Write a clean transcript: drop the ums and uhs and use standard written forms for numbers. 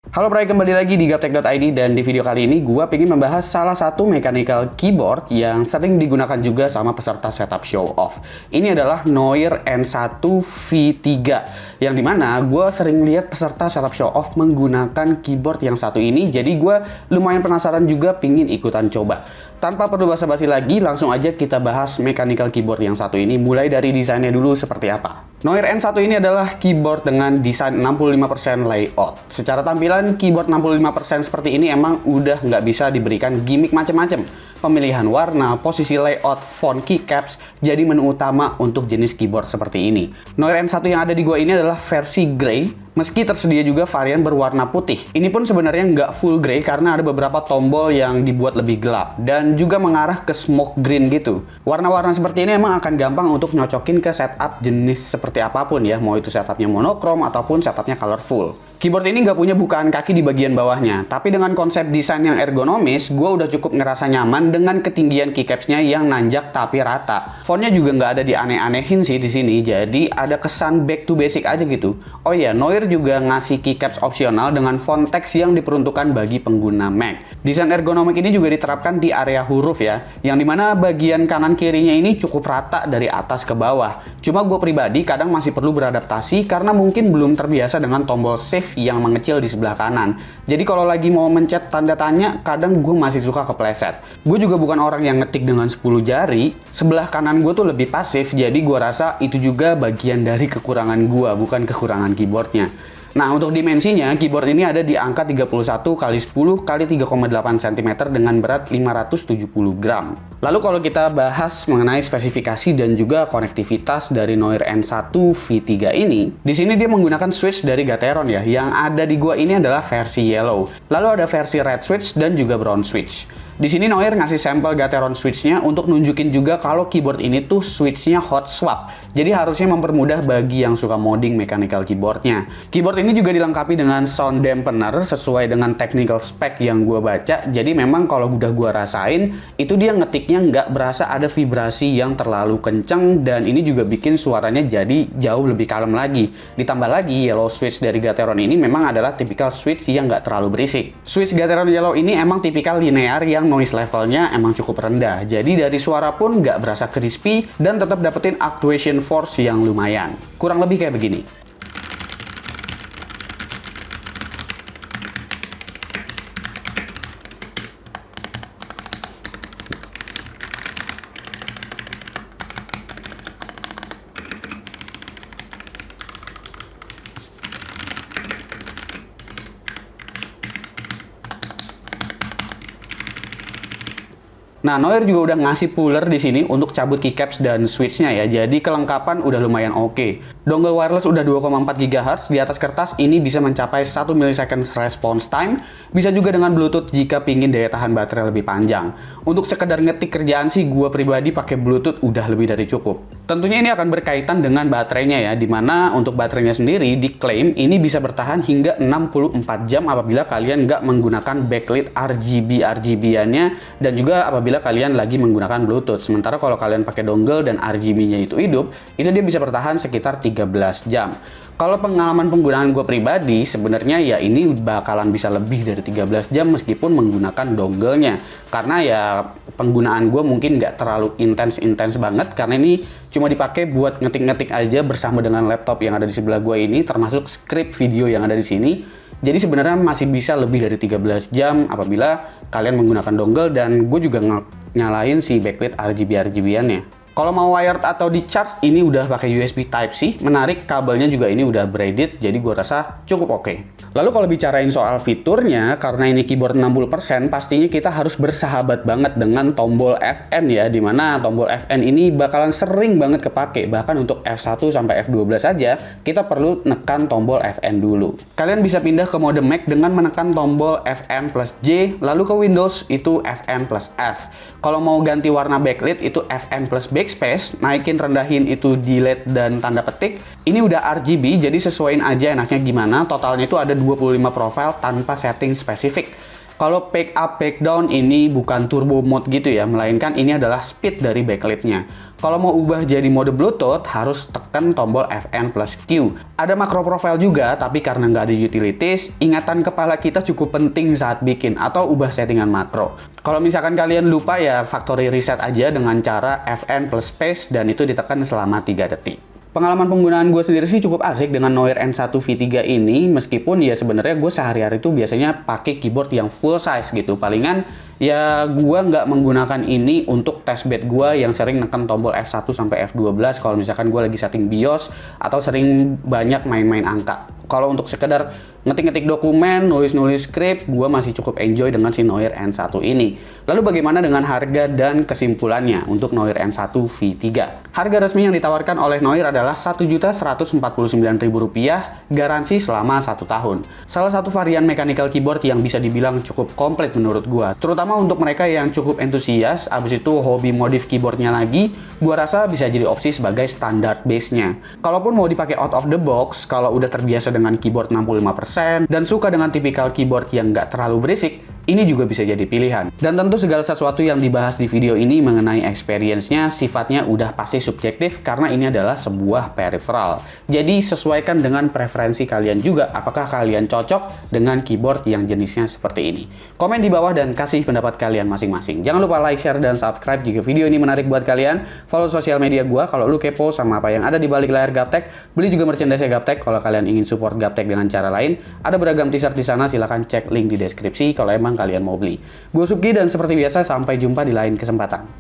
Halo Bray, kembali lagi di Gaptek.id dan di video kali ini gue pengen membahas salah satu mechanical keyboard yang sering digunakan juga sama peserta setup show off. Ini adalah Noir N1 V3 yang dimana gue sering lihat peserta setup show off menggunakan keyboard yang satu ini, jadi gue lumayan penasaran juga pingin ikutan coba. Tanpa perlu basa-basi lagi, langsung aja kita bahas mechanical keyboard yang satu ini, mulai dari desainnya dulu seperti apa. Noir N1 ini adalah keyboard dengan desain 65% layout. Secara tampilan, keyboard 65% seperti ini emang udah nggak bisa diberikan gimmick macam-macam. Pemilihan warna, posisi layout, font keycaps, jadi menu utama untuk jenis keyboard seperti ini. Noir N1 yang ada di gua ini adalah versi grey, meski tersedia juga varian berwarna putih. Ini pun sebenarnya nggak full grey karena ada beberapa tombol yang dibuat lebih gelap dan juga mengarah ke smoke green gitu. Warna-warna seperti ini emang akan gampang untuk nyocokin ke setup jenis seperti apapun ya, mau itu setupnya monokrom ataupun setupnya colorful. Keyboard ini nggak punya bukaan kaki di bagian bawahnya, tapi dengan konsep desain yang ergonomis, gue udah cukup ngerasa nyaman dengan ketinggian keycapsnya yang nanjak tapi rata. Fontnya juga nggak ada dianeh-anehin sih di sini, jadi ada kesan back to basic aja gitu. Oh iya, Noir juga ngasih keycaps opsional dengan font teks yang diperuntukkan bagi pengguna Mac. Desain ergonomik ini juga diterapkan di area huruf ya, yang dimana bagian kanan kirinya ini cukup rata dari atas ke bawah. Cuma gue pribadi kadang masih perlu beradaptasi karena mungkin belum terbiasa dengan tombol shift yang mengecil di sebelah kanan. Jadi kalau lagi mau mencet tanda tanya, kadang gue masih suka kepleset. Gue juga bukan orang yang ngetik dengan 10 jari, sebelah kanan gue tuh lebih pasif, jadi gue rasa itu juga bagian dari kekurangan gue, bukan kekurangan keyboardnya. Nah, untuk dimensinya, keyboard ini ada di angka 31 x 10 x 3,8 cm dengan berat 570 gram. Lalu kalau kita bahas mengenai spesifikasi dan juga konektivitas dari Noir N1 V3 ini, di sini dia menggunakan switch dari Gateron ya. Yang ada di gua ini adalah versi yellow. Lalu ada versi red switch dan juga brown switch. Di sini Noir ngasih sampel Gateron switch-nya untuk nunjukin juga kalau keyboard ini tuh switch-nya hot swap. Jadi harusnya mempermudah bagi yang suka modding mechanical keyboard-nya. Keyboard ini juga dilengkapi dengan sound dampener sesuai dengan technical spec yang gue baca. Jadi memang kalau udah gue rasain, itu dia ngetiknya nggak berasa ada vibrasi yang terlalu kenceng, dan ini juga bikin suaranya jadi jauh lebih kalem lagi. Ditambah lagi, yellow switch dari Gateron ini memang adalah tipikal switch yang nggak terlalu berisik. Switch Gateron yellow ini emang tipikal linear yang noise levelnya emang cukup rendah, jadi dari suara pun nggak berasa crispy dan tetap dapetin actuation force yang lumayan. Kurang lebih kayak begini. Nah, Noir juga udah ngasih puller di sini untuk cabut keycaps dan switch-nya ya. Jadi kelengkapan udah lumayan oke. Dongle wireless udah 2,4 GHz, di atas kertas ini bisa mencapai 1 millisecond response time. Bisa juga dengan Bluetooth jika pingin daya tahan baterai lebih panjang. Untuk sekedar ngetik kerjaan sih, gue pribadi pakai Bluetooth udah lebih dari cukup. Tentunya ini akan berkaitan dengan baterainya ya, dimana untuk baterainya sendiri diklaim ini bisa bertahan hingga 64 jam apabila kalian nggak menggunakan backlit RGB-RGB-annya dan juga apabila kalian lagi menggunakan Bluetooth. Sementara kalau kalian pakai dongle dan RGB-nya itu hidup, itu dia bisa bertahan sekitar 13 jam. Kalau pengalaman penggunaan gue pribadi, sebenarnya ya ini bakalan bisa lebih dari 13 jam meskipun menggunakan dongle-nya. Karena ya penggunaan gue mungkin nggak terlalu intens banget, karena ini cuma dipakai buat ngetik-ngetik aja bersama dengan laptop yang ada di sebelah gue ini, termasuk script video yang ada di sini. Jadi sebenarnya masih bisa lebih dari 13 jam apabila kalian menggunakan dongle, dan gue juga nyalain si backlit RGB-RGB-annya. Kalau mau wired atau di charge, ini udah pakai USB Type-C. Menarik, kabelnya juga ini udah braided, jadi gue rasa cukup oke. Lalu kalau bicarain soal fiturnya, karena ini keyboard 60%, pastinya kita harus bersahabat banget dengan tombol Fn ya, dimana tombol Fn ini bakalan sering banget kepake. Bahkan untuk F1 sampai F12 saja, kita perlu nekan tombol Fn dulu. Kalian bisa pindah ke mode Mac dengan menekan tombol Fn plus J, lalu ke Windows itu Fn plus F. Kalau mau ganti warna backlit itu Fn plus backspace, naikin rendahin itu delete dan tanda petik. Ini udah RGB, jadi sesuaiin aja enaknya gimana. Totalnya itu ada 25 profile tanpa setting spesifik. Kalau pick up, pick down ini bukan turbo mode gitu ya, melainkan ini adalah speed dari backliftnya. Kalau mau ubah jadi mode Bluetooth, harus tekan tombol Fn plus Q. Ada makro profile juga, tapi karena nggak ada utilities, ingatan kepala kita cukup penting saat bikin, atau ubah settingan makro. Kalau misalkan kalian lupa ya, factory reset aja dengan cara Fn plus space, dan itu ditekan selama 3 detik. Pengalaman penggunaan gue sendiri sih cukup asik dengan Noir N1 V3 ini, meskipun ya sebenarnya gue sehari-hari tuh biasanya pakai keyboard yang full size gitu. Palingan ya gue nggak menggunakan ini untuk testbed gue yang sering neken tombol F1 sampai F12 kalau misalkan gue lagi setting BIOS atau sering banyak main-main angka. Kalau untuk sekedar ngetik-ngetik dokumen, nulis-nulis script, gue masih cukup enjoy dengan si Noir N1 ini. Lalu bagaimana dengan harga dan kesimpulannya untuk Noir N1 V3? Harga resmi yang ditawarkan oleh Noir adalah Rp1.149.000, garansi selama 1 tahun. Salah satu varian mechanical keyboard yang bisa dibilang cukup komplit menurut gue. Terutama untuk mereka yang cukup entusias, abis itu hobi modif keyboardnya lagi, gue rasa bisa jadi opsi sebagai standar base-nya. Kalaupun mau dipakai out of the box, kalau udah terbiasa dengan keyboard 65% dan suka dengan tipikal keyboard yang nggak terlalu berisik, ini juga bisa jadi pilihan. Dan tentu segala sesuatu yang dibahas di video ini mengenai experience-nya sifatnya udah pasti subjektif karena ini adalah sebuah peripheral. Jadi sesuaikan dengan preferensi kalian juga apakah kalian cocok dengan keyboard yang jenisnya seperti ini. Komen di bawah dan kasih pendapat kalian masing-masing. Jangan lupa like, share, dan subscribe jika video ini menarik buat kalian. Follow sosial media gua kalau lu kepo sama apa yang ada di balik layar Gaptek. Beli juga merchandise Gaptek kalau kalian ingin support Gaptek dengan cara lain. Ada beragam t-shirt di sana, silahkan cek link di deskripsi kalau emang kalian mau beli. Gue Suki dan seperti biasa sampai jumpa di lain kesempatan.